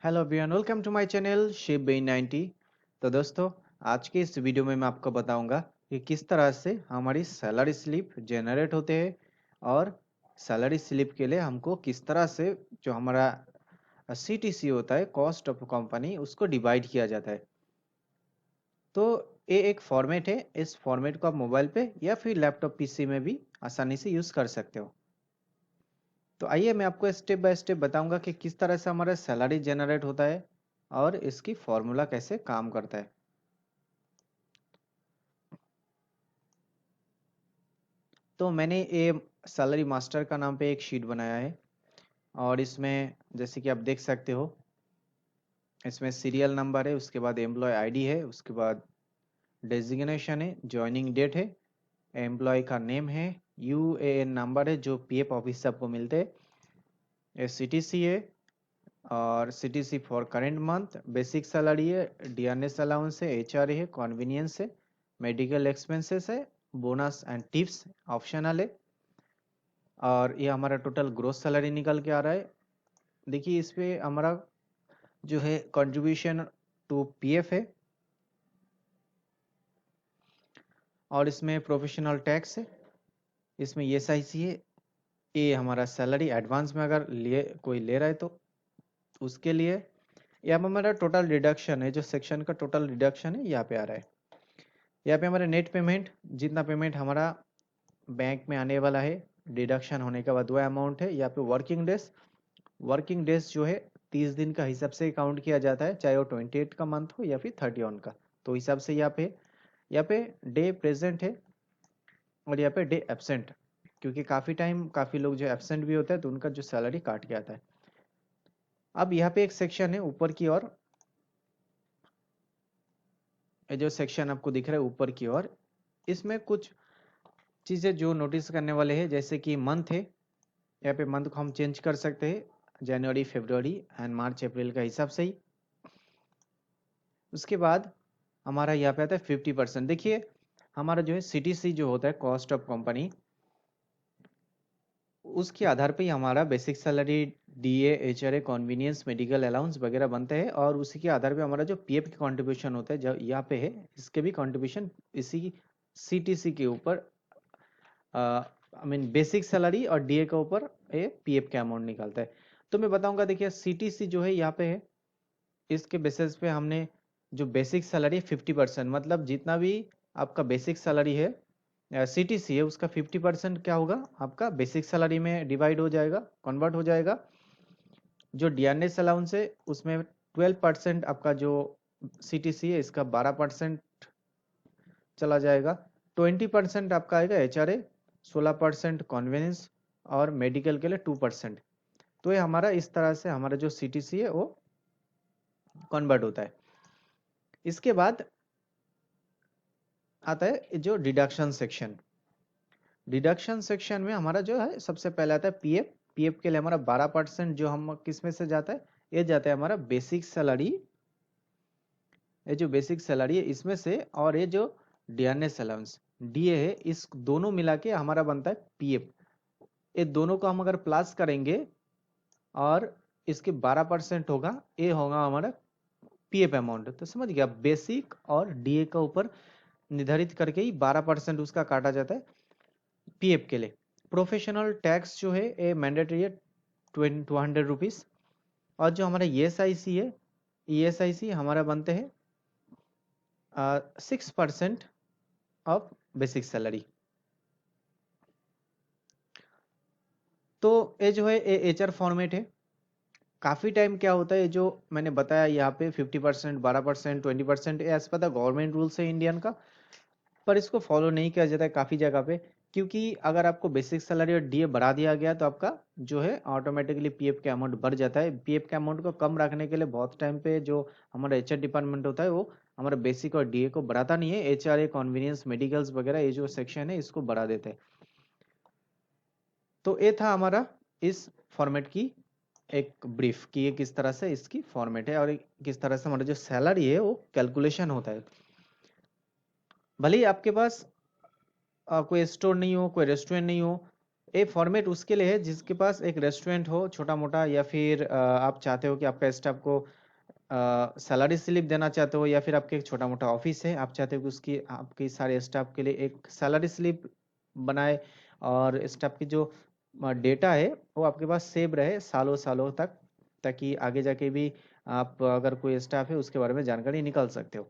Hello everyone, welcome to my channel Shiv बे 90। तो दोस्तों, आज के इस वीडियो में मैं आपको बताऊंगा कि किस तरह से हमारी सैलरी स्लिप जनरेट होते हैं और सैलरी स्लिप के लिए हमको किस तरह से जो हमारा सीटीसी होता है, कॉस्ट ऑफ कंपनी, उसको डिवाइड किया जाता है। तो ये एक फॉर्मेट है। इस फॉर्मेट को आप मोबाइल पे या फिर लैपटॉप पीसी में भी आसानी से यूज कर सकते हो। तो आइए मैं आपको स्टेप बाय स्टेप बताऊंगा कि किस तरह से हमारा सैलरी जनरेट होता है और इसकी फॉर्मूला कैसे काम करता है। तो मैंने ये सैलरी मास्टर का नाम पे एक शीट बनाया है और इसमें जैसे कि आप देख सकते हो, इसमें सीरियल नंबर है, उसके बाद एम्प्लॉय आईडी है, उसके बाद डेजिग्नेशन है, जॉइनिंग डेट है, एम्प्लॉय का नेम है, यूएएन नंबर है जो पीएफ ऑफिस से आपको मिलते हैं, सीटीसी है और CTC for current month, basic salary है, डीएनएस अलाउंस है, एचआर है, कन्वीनियंस है, मेडिकल एक्सपेंसेस है, बोनस एंड टिप्स ऑप्शनल है और ये हमारा टोटल ग्रोस सैलरी निकल के आ रहा है। देखिए इस पे हमारा जो है कंट्रीब्यूशन टू पीएफ है और इसमें प्रोफेशनल टैक्स है, इसमें एसआईसी है, ये हमारा सैलरी एडवांस में अगर लिए कोई ले रहा है तो उसके लिए। यहाँ पे हमारा टोटल डिडक्शन है, जो सेक्शन का टोटल डिडक्शन है यहाँ पे आ रहा है। यहाँ पे हमारा नेट पेमेंट, जितना पेमेंट हमारा बैंक में आने वाला है डिडक्शन होने के बाद, वो अमाउंट है। यहाँ पे वर्किंग डेज जो है 30 दिन का हिसाब से काउंट किया जाता है, चाहे वो 28 का मंथ हो या फिर 31 का। तो हिसाब से यहाँ पे डे प्रेजेंट है और यहाँ पे डे एब्सेंट, क्योंकि काफी लोग जो एब्सेंट भी होते हैं तो उनका जो सैलरी काट के आता है। अब यहाँ पे एक सेक्शन है ऊपर की ओर, ये जो सेक्शन आपको दिख रहा है ऊपर की ओर, इसमें कुछ चीजें जो नोटिस करने वाले हैं, जैसे कि मंथ है, यहाँ पे मंथ को हम चेंज कर सकते हैं जनवरी, फरवरी एंड मार्च, अप्रैल का हिसाब से ही। उसके बाद हमारा यहाँ पे आता है 50%। देखिए हमारा जो है सीटीसी जो होता है, कॉस्ट ऑफ कंपनी, उसके आधार पे ही हमारा basic salary, DA, HRA, convenience, medical allowance वगैरह बनते हैं और उसी के आधार पे हमारा जो पीएफ का कंट्रीब्यूशन होता है, जो यहाँ पे है, इसके भी कंट्रीब्यूशन इसी सीटीसी के ऊपर, आई मीन बेसिक सैलरी और डीए के ऊपर ये पीएफ का अमाउंट निकलता है। तो मैं बताऊंगा, देखिए सीटीसी जो है यहाँ पे है, इसके बेसिस पे हमने जो बेसिक सैलरी 50%, मतलब जितना भी आपका बेसिक सैलरी है, सीटीसी है, उसका 50% क्या होगा, आपका बेसिक सैलरी में डिवाइड हो जाएगा, कन्वर्ट हो जाएगा। जो डीएनएस अलाउंस है उसमें 12% आपका जो सीटीसी है इसका 12% चला जाएगा, 20% आपका आएगा एचआरए, 16% कन्वेंस और मेडिकल के लिए 2%। तो ये हमारा इस तरह से हमारा जो सीटीसी है वो कन्वर्ट होता है। इसके बाद आता है जो डिडक्शन सेक्शन। डिडक्शन सेक्शन में हमारा जो है सबसे पहले आता है पीएफ। पीएफ के लिए हमारा 12% जो हम किस में से जाता है, ये जाता है हमारा बेसिक सैलरी, ये जो बेसिक सैलरी है इसमें से, और ये जो डीएनएस अलाउंस, डीए है, इस दोनों मिला के हमारा बनता है पीएफ। ये दोनों को हम अगर प्लस करेंगे और इसके 12% होगा, ये होगा हमारा पीएफ अमाउंट। तो समझ गया, बेसिक और डीए का ऊपर निर्धारित करके ही 12% उसका काटा जाता है पीएफ के लिए। प्रोफेशनल टैक्स जो है ये मैंडेटरी है, 200 रुपीज। और जो हमारा ईएसआईसी है, ईएसआईसी हमारा बनते हैं 6% ऑफ बेसिक सैलरी। तो ये जो है ये एचआर फॉर्मेट है। काफी टाइम क्या होता है, जो मैंने बताया यहाँ पे 50%, 12%, 20%, as per the government rules है इंडियन का, पर इसको फॉलो नहीं किया जाता है काफी जगह पे। क्योंकि अगर आपको बेसिक सैलरी और डीए बढ़ा दिया गया तो आपका जो है ऑटोमेटिकली पीएफ का अमाउंट बढ़ जाता है। पीएफ के अमाउंट को कम रखने के लिए बहुत टाइम पे जो हमारा एचआर डिपार्टमेंट होता है वो हमारा बेसिक और डीए को बढ़ाता नहीं है, एचआरए, कन्वीनियंस, मेडिकल्स वगैरह ये जो सेक्शन है इसको बढ़ा देते हैं। तो ये था हमारा इस फॉर्मेट की एक ब्रीफ कि ये किस तरह से इसकी फॉर्मेट है और किस तरह से हमारा जो सैलरी है वो कैलकुलेशन होता है। भले ही आपके पास कोई स्टोर नहीं हो, कोई रेस्टोरेंट नहीं हो, ये फॉर्मेट उसके लिए है जिसके पास एक रेस्टोरेंट हो छोटा मोटा, या फिर आप चाहते हो कि आपका स्टाफ को सैलरी स्लिप देना चाहते हो, या फिर आपके एक छोटा मोटा ऑफिस है, आप चाहते हो कि उसकी आपके सारे स्टाफ के लिए एक सैलरी स्लिप बनाए, और स्टाफ की जो डेटा है वो आपके पास सेव रहे सालों सालों तक, ताकि आगे जाके भी आप अगर कोई स्टाफ है उसके बारे में जानकारी निकाल सकते हो।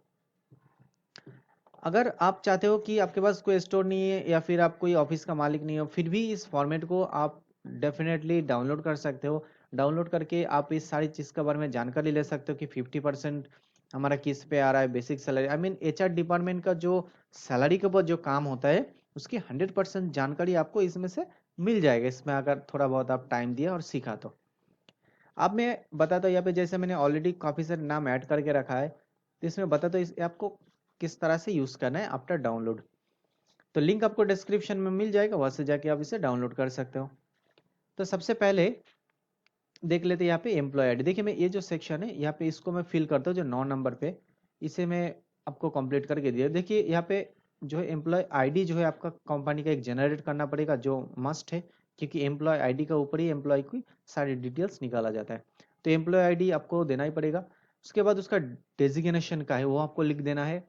अगर आप चाहते हो कि आपके पास कोई स्टोर नहीं है, या फिर आप कोई ऑफिस का मालिक नहीं हो, फिर भी इस फॉर्मेट को आप डेफिनेटली डाउनलोड कर सकते हो। डाउनलोड करके आप इस सारी चीज़ के बारे में जानकारी ले सकते हो कि 50% हमारा किस पे आ रहा है, basic salary, I mean HR department का जो सैलरी के ऊपर जो काम होता है उसकी 100% जानकारी आपको इसमें से मिल जाएगा, इसमें अगर थोड़ा बहुत आप टाइम दिया और सीखा तो। अब मैं बताता हूँ यहाँ पे, जैसे मैंने ऑलरेडी काफ़ी सारे नाम ऐड करके रखा है, तो इसमें बताता हूँ इस आपको किस तरह से यूज़ करना है आफ्टर डाउनलोड। तो लिंक आपको डिस्क्रिप्शन में मिल जाएगा, वहां से जाके आप इसे डाउनलोड कर सकते हो। तो सबसे पहले देख लेते हैं यहाँ पे एम्प्लॉय आईडी। देखिए मैं ये जो सेक्शन है यहाँ पे इसको मैं फिल करता हूँ जो 9 नंबर पे, इसे मैं आपको कंप्लीट करके दिया। देखिए यहाँ पे जो है एम्प्लॉय आईडी जो है आपका कंपनी का एक जनरेट करना पड़ेगा, जो मस्ट है, क्योंकि एम्प्लॉय आईडी का ऊपर ही एम्प्लॉय की सारी डिटेल्स निकाला जाता है। तो एम्प्लॉय आईडी आपको देना ही पड़ेगा। उसके बाद उसका डेजिग्नेशन का है वो आपको लिख देना है।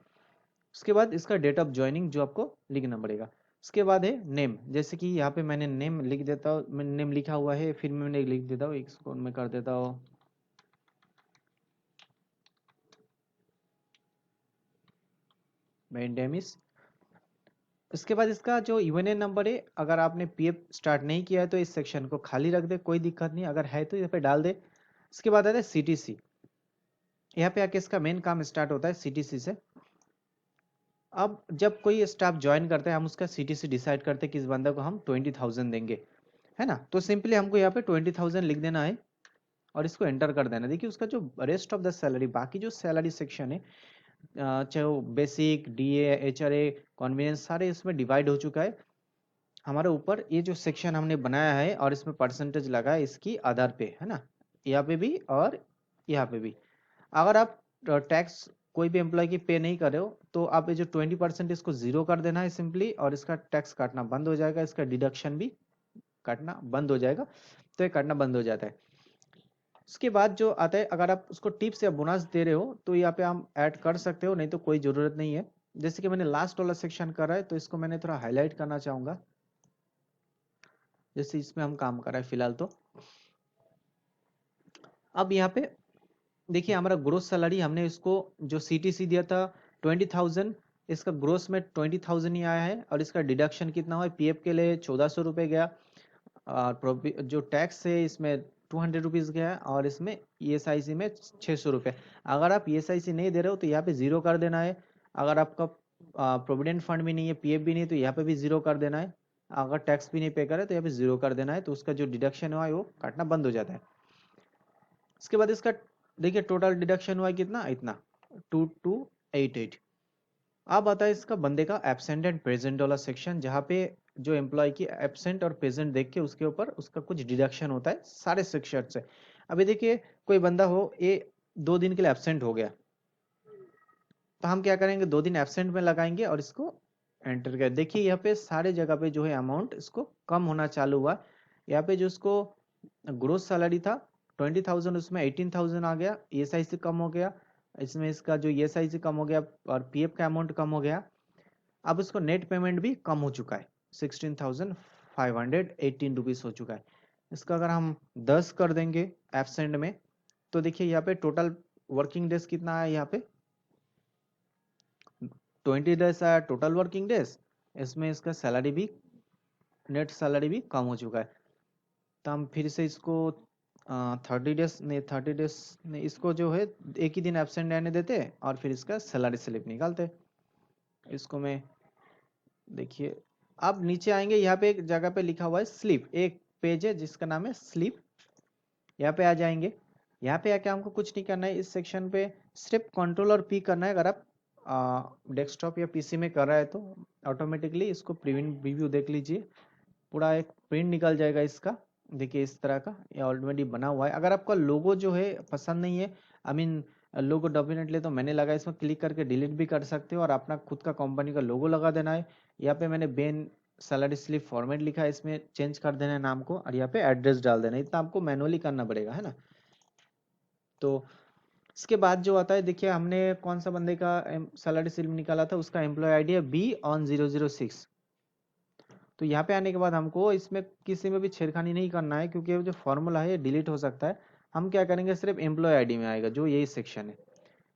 उसके बाद इसका डेट ऑफ ज्वाइनिंग जो आपको लिखना पड़ेगा। उसके बाद है नेम, जैसे कि यहाँ पे मैंने नेम लिख देता हूँ, मैंने नेम लिखा हुआ है, फिर मैंने लिख देता हूँ, इसको मैं कर देता हूँ मेंडेमिस। इसके बाद इसका जो यूएनएन नंबर है, अगर आपने पीएफ स्टार्ट नहीं किया है तो इस सेक्शन को खाली रख दे, कोई दिक्कत नहीं, अगर है तो यहाँ पे डाल दे। इसके बाद आता है सीटीसी। यहाँ पे आके इसका मेन काम स्टार्ट होता है सीटीसी से। अब जब कोई स्टाफ ज्वाइन करता है, हम उसका सीटीसी डिसाइड करते हैं किस बंदा को हम 20,000 देंगे, है ना। तो सिंपली हमको यहाँ पे 20,000 लिख देना है और इसको एंटर कर देना। देखिए उसका जो रेस्ट ऑफ द सैलरी, बाकी जो सैलरी सेक्शन है, चाहे वो बेसिक, डीए, एचआरए, कन्वीनियंस, सारे इसमें डिवाइड हो चुका है। हमारे ऊपर ये जो सेक्शन हमने बनाया है और इसमें परसेंटेज लगा है इसकी आधार पे, है ना, यहाँ पे भी और यहाँ पे भी। अगर आप टैक्स कोई भी एम्प्लॉय की पे नहीं कर रहे हो तो आप ये जो 20% इसको जीरो कर देना है सिंपली, और इसका टैक्स काटना बंद हो जाएगा, इसका डिडक्शन भी काटना बंद हो जाएगा। तो ये काटना बंद हो जाता है। उसके बाद जो आता है, अगर आप उसको टिप्स या बोनस दे रहे हो तो यहाँ पे हम ऐड कर सकते हो, नहीं तो कोई ज़रूरत नहीं है। जैसे कि मैंने लास्ट वाला सेक्शन करा है तो इसको मैंने थोड़ा हाईलाइट करना चाहूँगा, जैसे इसमें हम काम कर रहे हैं फिलहाल। तो अब यहाँ पे देखिए हमारा ग्रोस सैलरी, हमने इसको जो सीटीसी दिया था 20,000, इसका ग्रोस में 20,000 ही आया है, और इसका डिडक्शन कितना हुआ, पीएफ के लिए 1400 रुपये गया, और जो टैक्स है इसमें 200 रुपीज़ गया, और इसमें ईएसआईसी में 600 रुपये। अगर आप ईएसआईसी नहीं दे रहे हो तो यहाँ पे जीरो कर देना है। अगर आपका प्रोविडेंट फंड भी नहीं है, पीएफ भी नहीं है, तो यहाँ पे भी जीरो कर देना है। अगर टैक्स भी नहीं पे करे तो यहाँ पे जीरो कर देना है, तो उसका जो डिडक्शन हुआ है वो काटना बंद हो जाता है। इसके बाद इसका देखिए टोटल डिडक्शन हुआ है कितना, इतना 2288। अब आता है इसका बंदे का एब्सेंट एंड प्रेजेंट वाला सेक्शन, जहाँ पे जो एम्प्लॉय की एब्सेंट और प्रेजेंट देख के उसके ऊपर उसका कुछ डिडक्शन होता है सारे सेक्शन से। अभी देखिए कोई बंदा हो, ये 2 दिन के लिए एब्सेंट हो गया, तो हम क्या करेंगे, 2 दिन एब्सेंट में लगाएंगे और इसको एंटर कर। देखिए यहाँ पे सारे जगह पे जो है अमाउंट इसको कम होना चालू हुआ। यहाँ पे जो इसको ग्रोस सैलरी था 20,000, उसमें 18,000 आ गया, ईएसआईसी कम हो गया, इसमें इसका जो ईएसआईसी कम हो गया, और पीएफ का अमाउंट कम हो गया। अब इसको नेट पेमेंट भी कम हो चुका है, 16,518 रुपीज हो चुका है। इसका अगर हम 10 कर देंगे एब्सेंट में, तो देखिए यहाँ पे टोटल वर्किंग डेज कितना है, यहाँ पे 20 डेज आया टोटल वर्किंग डेज। इसमें इसका सैलरी भी, नेट सैलरी भी कम हो चुका है। तो हम फिर से इसको 30 डेज नहीं, 30 डेज नहीं, इसको जो है एक ही दिन एब्सेंट रहने देते और फिर इसका सैलरी स्लिप निकालते। इसको मैं देखिए, अब नीचे आएंगे, यहाँ पे एक जगह पे लिखा हुआ है स्लिप, एक पेज है जिसका नाम है स्लिप। यहाँ पे आ जाएंगे। यहाँ पे आके हमको कुछ नहीं करना है, इस सेक्शन पे सिर्फ कंट्रोल और पी करना है। अगर आप डेस्कटॉप या पीसी में कर रहा है तो ऑटोमेटिकली इसको प्रिंट रिव्यू देख लीजिए, पूरा एक प्रिंट निकल जाएगा इसका। देखिए इस तरह का ये ऑलरेडी बना हुआ है। अगर आपका लोगो जो है पसंद नहीं है, आई मीन लोगो डेफिनेटली, तो मैंने लगा इसमें क्लिक करके डिलीट भी कर सकते हो और अपना खुद का कंपनी का लोगो लगा देना है। यहाँ पे मैंने बेन सैलरी स्लिप फॉर्मेट लिखा है, इसमें चेंज कर देना है नाम को और यहाँ पे एड्रेस डाल देना है। इतना आपको मैनुअली करना पड़ेगा, है ना। तो इसके बाद जो आता है, देखिए हमने कौन सा बंदे का सैलरी स्लिप निकाला था, उसका एम्प्लॉय आईडी है B on 006। तो यहाँ पे आने के बाद हमको इसमें किसी में भी छेड़खानी नहीं करना है, क्योंकि ये जो फॉर्मूला है ये डिलीट हो सकता है। हम क्या करेंगे, सिर्फ एम्प्लॉय आईडी में आएगा जो यही सेक्शन है।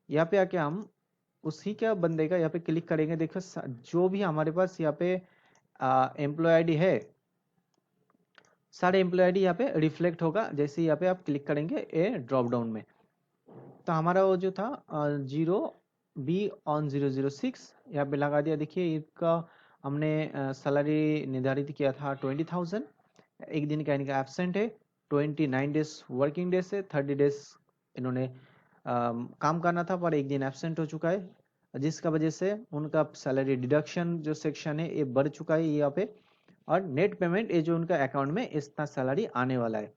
यहाँ पे आके हम उसी का बंदे का यहाँ पे क्लिक करेंगे। देखो जो भी हमारे पास यहाँ पे एम्प्लॉय आईडी है, सारे एम्प्लॉय आईडी यहाँ पे रिफ्लेक्ट होगा जैसे यहाँ पे आप क्लिक करेंगे ए ड्रॉप डाउन में। तो हमारा वो जो था 0B on 006 यहाँ पे लगा दिया। देखिए इसका हमने सैलरी निर्धारित किया था 20,000। एक दिन का इनका एब्सेंट है, 29 डेज वर्किंग डेज है, 30 डेज इन्होंने काम करना था पर एक दिन एब्सेंट हो चुका है, जिसका वजह से उनका सैलरी डिडक्शन जो सेक्शन है ये बढ़ चुका है यहाँ पे। और नेट पेमेंट ये जो उनका अकाउंट में इतना सैलरी आने वाला है।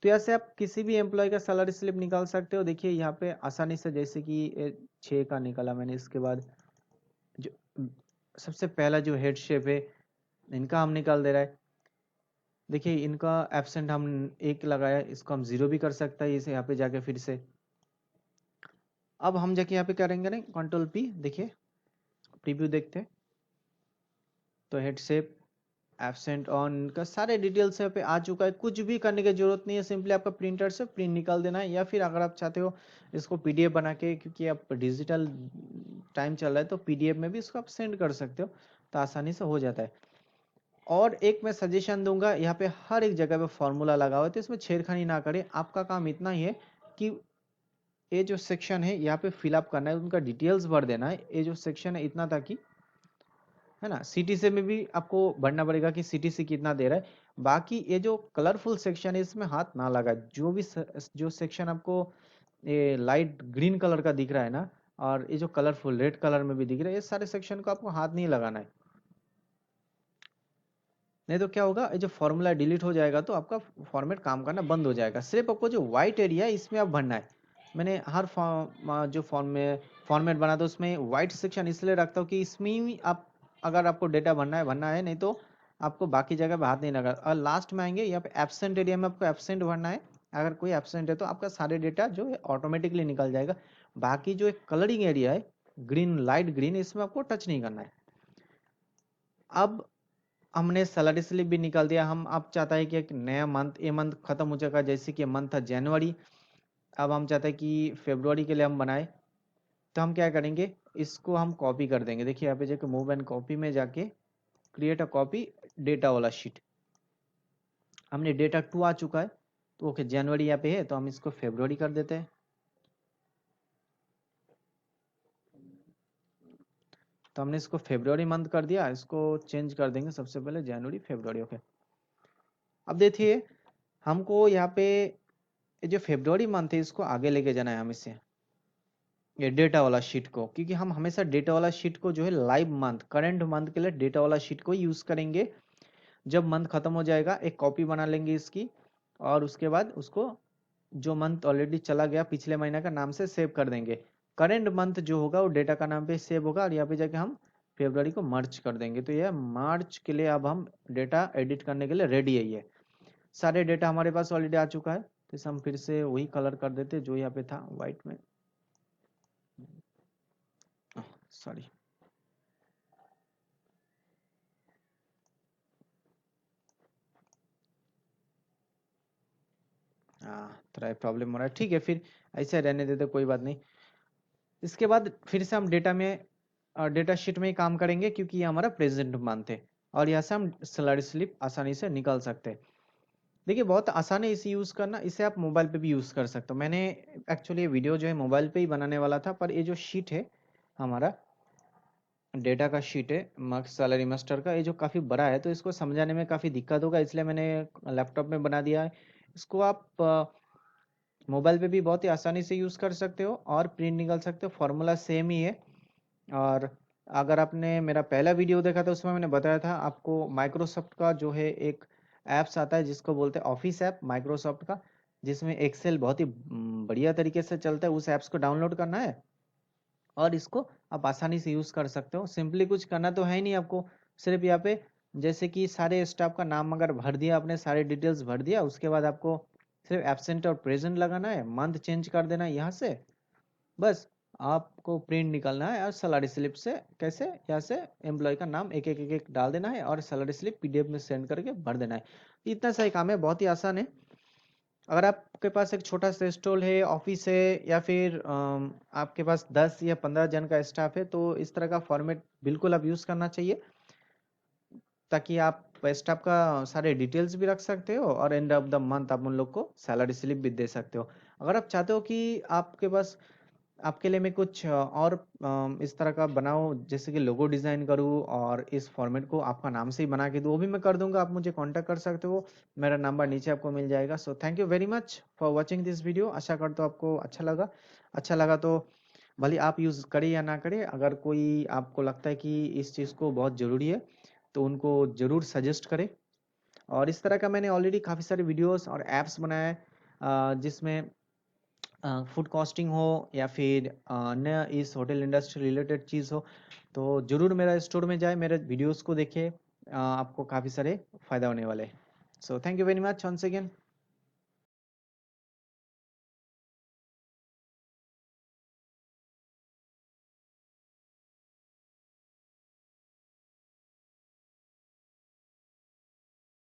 तो ऐसे आप किसी भी एम्प्लॉय का सैलरी स्लिप निकाल सकते हो। देखिए यहाँ पे आसानी से, जैसे कि 6 का निकाला मैंने। इसके बाद जो सबसे पहला जो हेड शेप है इनका हम निकाल दे रहा है। देखिए इनका एब्सेंट हम 1 लगाया, इसको हम 0 भी कर सकते हैं इसे यहाँ पे जाके फिर से। अब हम जाके यहाँ पे करेंगे ना Ctrl+P, देखिए प्रीव्यू देखते हैं। तो हेड शेप एब्सेंट ऑन का सारे डिटेल्स यहाँ पे आ चुका है। कुछ भी करने की जरूरत नहीं है, सिंपली आपका प्रिंटर से प्रिंट निकाल देना है, या फिर अगर आप चाहते हो इसको पीडीएफ बना के, क्योंकि आप डिजिटल टाइम चल रहा है तो पीडीएफ में भी इसको आप सेंड कर सकते हो, तो आसानी से हो जाता है। और एक मैं सजेशन दूंगा, यहाँ पे हर एक जगह पे फॉर्मूला लगा हुआ है तो इसमें छेड़खानी ना करें। आपका काम इतना ही है कि ये जो सेक्शन है यहाँ पे फिलअप करना है, उनका डिटेल्स भर देना है। ये जो सेक्शन है इतना था कि, है ना, सीटीसी में भी आपको भरना पड़ेगा कि सीटीसी कितना दे रहा है। बाकी ये जो कलरफुल सेक्शन है इसमें हाथ ना लगा। जो भी जो सेक्शन आपको ये लाइट ग्रीन कलर का दिख रहा है ना, और ये जो कलरफुल रेड कलर में भी दिख रहा है, ये सारे सेक्शन को आपको हाथ नहीं लगाना है। नहीं तो क्या होगा, ये जो फॉर्मूला डिलीट हो जाएगा तो आपका फॉर्मेट काम करना बंद हो जाएगा। सिर्फ आपको जो व्हाइट एरिया है इसमें आप भरना है। मैंने हर जो फॉर्मेट बना था उसमें व्हाइट सेक्शन इसलिए रखता हूँ कि इसमें ही आप, अगर आपको डेटा भरना है, नहीं तो आपको बाकी जगह पे हाथ नहीं लगा। और लास्ट में आएंगे यहाँ पे एब्सेंट एरिया में आपको एब्सेंट भरना है। अगर कोई एब्सेंट है तो आपका सारे डेटा जो है ऑटोमेटिकली निकल जाएगा। बाकी जो एक कलरिंग एरिया है ग्रीन, लाइट ग्रीन, इसमें आपको टच नहीं करना है। अब हमने सैलरी स्लिप भी निकाल दिया। हम अब चाहता है कि एक नया मंथ, ये मंथ खत्म हो जाएगा, जैसे कि मंथ था जनवरी। अब हम चाहते हैं कि फरवरी के लिए हम बनाए। तो हम क्या करेंगे, इसको हम कॉपी कर देंगे। देखिए यहाँ पे जाके मूव एंड कॉपी में जाके क्रिएट अ कॉपी डेटा वाला शीट। हमने डेटा 2 आ चुका है, तो ओके जनवरी यहाँ पे है तो हम इसको फरवरी कर देते हैं। तो हमने इसको फरवरी मंथ कर दिया, इसको चेंज कर देंगे सबसे पहले जनवरी फरवरी। ओके, अब देखिए हमको यहाँ पे ये जो फरवरी मंथ है इसको आगे लेके जाना है हमें से, ये डेटा वाला शीट को, क्योंकि हम हमेशा डेटा वाला शीट को जो है लाइव मंथ, करंट मंथ के लिए डेटा वाला शीट को यूज करेंगे। जब मंथ खत्म हो जाएगा एक कॉपी बना लेंगे इसकी, और उसके बाद उसको जो मंथ ऑलरेडी चला गया पिछले महीने का नाम से सेव कर देंगे। करेंट मंथ जो होगा वो डेटा का नाम पे सेव होगा, और यहाँ पे जाके हम फरवरी को मर्ज कर देंगे। तो यह मार्च के लिए अब हम डेटा एडिट करने के लिए रेडी है। ये सारे डेटा हमारे पास ऑलरेडी आ चुका है। तो इसे हम फिर से वही कलर कर देते जो यहाँ पे था व्हाइट में, सॉरी। थोड़ा प्रॉब्लम हो रहा है, ठीक है, फिर ऐसे रहने देते, कोई बात नहीं। इसके बाद फिर से हम डेटा में, डेटा शीट में ही काम करेंगे, क्योंकि ये हमारा प्रेजेंट मंथ है और यहाँ से हम सैलरी स्लिप आसानी से निकाल सकते हैं। देखिए बहुत आसान है इसे यूज़ करना। इसे आप मोबाइल पे भी यूज़ कर सकते हो। मैंने एक्चुअली ये वीडियो जो है मोबाइल पे ही बनाने वाला था, पर ये जो शीट है हमारा डेटा का शीट है सैलरी मास्टर का, ये जो काफ़ी बड़ा है तो इसको समझाने में काफ़ी दिक्कत होगा, इसलिए मैंने लैपटॉप में बना दिया है। इसको आप मोबाइल पे भी बहुत ही आसानी से यूज़ कर सकते हो और प्रिंट निकाल सकते हो। फॉर्मूला सेम ही है। और अगर आपने मेरा पहला वीडियो देखा था उसमें मैंने बताया था आपको माइक्रोसॉफ्ट का जो है एक ऐप्स आता है जिसको बोलते हैं ऑफिस ऐप माइक्रोसॉफ्ट का, जिसमें एक्सेल बहुत ही बढ़िया तरीके से चलता है। उस ऐप्स को डाउनलोड करना है और इसको आप आसानी से यूज़ कर सकते हो। सिंपली कुछ करना तो है ही नहीं आपको, सिर्फ यहाँ पे जैसे कि सारे स्टाफ का नाम अगर भर दिया आपने, सारे डिटेल्स भर दिया, उसके बाद आपको सिर्फ एब्सेंट और प्रेजेंट लगाना है, मंथ चेंज कर देना है यहाँ से, बस आपको प्रिंट निकालना है और सैलरी स्लिप से कैसे यहाँ से एम्प्लॉय का नाम एक एक एक एक डाल देना है और सैलरी स्लिप पीडीएफ में सेंड करके भर देना है। इतना सा ही काम है, बहुत ही आसान है। अगर आपके पास एक छोटा सा स्टॉल है, ऑफिस है, या फिर आपके पास 10 या 15 जन का स्टाफ है, तो इस तरह का फॉर्मेट बिल्कुल आप यूज़ करना चाहिए, ताकि आप स्टाफ का सारे डिटेल्स भी रख सकते हो और एंड ऑफ द मंथ आप उन लोग को सैलरी स्लिप भी दे सकते हो। अगर आप चाहते हो कि आपके पास, आपके लिए मैं कुछ और इस तरह का बनाऊं, जैसे कि लोगो डिजाइन करूं और इस फॉर्मेट को आपका नाम से ही बना के दूं, वो भी मैं कर दूंगा, आप मुझे कांटेक्ट कर सकते हो, मेरा नंबर नीचे आपको मिल जाएगा। So thank you very much for watching this video. आशा करता हूं आपको अच्छा लगा। अच्छा लगा तो भले आप यूज़ करें या ना करें, अगर कोई आपको लगता है कि इस चीज़ को बहुत ज़रूरी है तो उनको ज़रूर सजेस्ट करें। और इस तरह का मैंने ऑलरेडी काफ़ी सारे वीडियोस और एप्स बनाए हैं, जिसमें फूड कॉस्टिंग हो या फिर अन्य इस होटल इंडस्ट्री रिलेटेड चीज़ हो, तो ज़रूर मेरा स्टोर में जाए, मेरे वीडियोस को देखें, आपको काफ़ी सारे फ़ायदा होने वाले हैं। So thank you very much once again.